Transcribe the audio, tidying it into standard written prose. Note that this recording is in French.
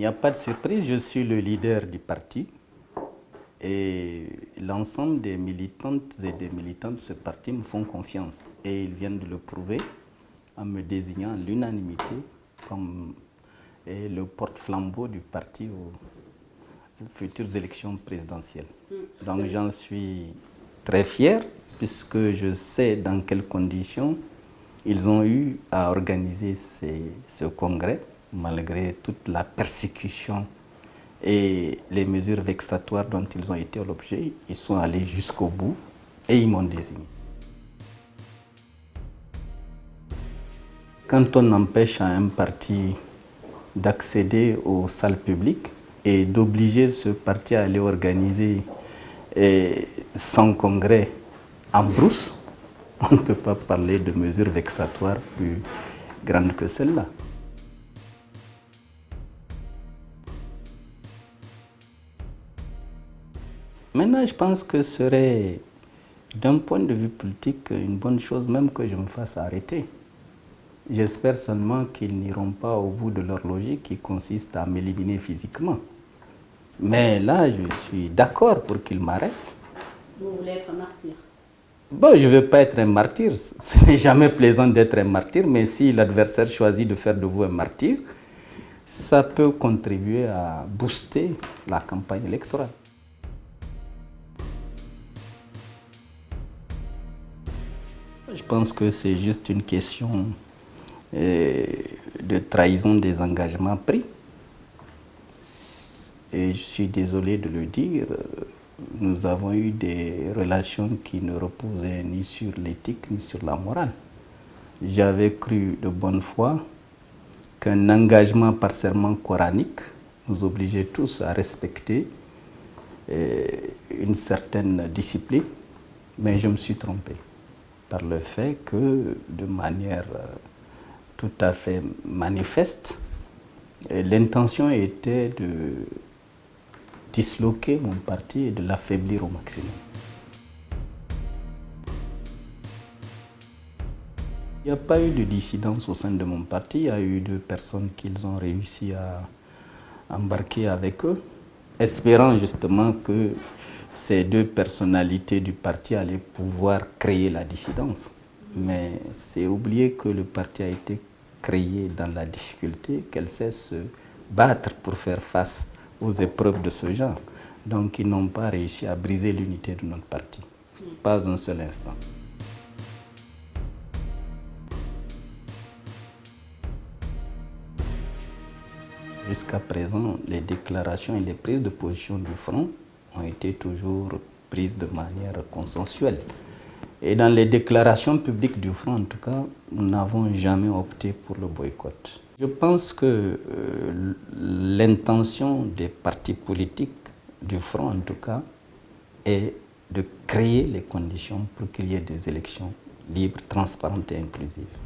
n'y a pas de surprise, je suis le leader du parti et l'ensemble des militantes et des militants de ce parti me font confiance et ils viennent de le prouver en me désignant à l'unanimité comme le porte-flambeau du parti aux futures élections présidentielles. Donc j'en suis très fier puisque je sais dans quelles conditions ils ont eu à organiser ce congrès malgré toute la persécution et les mesures vexatoires dont ils ont été l'objet. Ils sont allés jusqu'au bout et ils m'ont désigné. Quand on empêche à un parti d'accéder aux salles publiques et d'obliger ce parti à aller organiser son congrès en brousse, on ne peut pas parler de mesures vexatoires plus grandes que celle-là. Maintenant, je pense que ce serait, d'un point de vue politique, une bonne chose même que je me fasse arrêter. J'espère seulement qu'ils n'iront pas au bout de leur logique qui consiste à m'éliminer physiquement. Mais là, je suis d'accord pour qu'ils m'arrêtent. Vous voulez être un martyr? Bon, je ne veux pas être un martyr. Ce n'est jamais plaisant d'être un martyr, mais si l'adversaire choisit de faire de vous un martyr, ça peut contribuer à booster la campagne électorale. Je pense que c'est juste une question de trahison des engagements pris. Et je suis désolé de le dire, nous avons eu des relations qui ne reposaient ni sur l'éthique ni sur la morale. J'avais cru de bonne foi qu'un engagement par serment coranique nous obligeait tous à respecter une certaine discipline, mais je me suis trompé par le fait que, de manière tout à fait manifeste, l'intention était de disloquer mon parti et de l'affaiblir au maximum. Il n'y a pas eu de dissidence au sein de mon parti, il y a eu 2 personnes qu'ils ont réussi à embarquer avec eux, espérant justement que ces 2 personnalités du parti allaient pouvoir créer la dissidence. Mais c'est oublier que le parti a été créé dans la difficulté, qu'elle sait se battre pour faire face aux épreuves de ce genre. Donc ils n'ont pas réussi à briser l'unité de notre parti. Pas un seul instant. Jusqu'à présent, les déclarations et les prises de position du Front ont été toujours prises de manière consensuelle. Et dans les déclarations publiques du Front, en tout cas, nous n'avons jamais opté pour le boycott. Je pense que l'intention des partis politiques du Front, en tout cas, est de créer les conditions pour qu'il y ait des élections libres, transparentes et inclusives.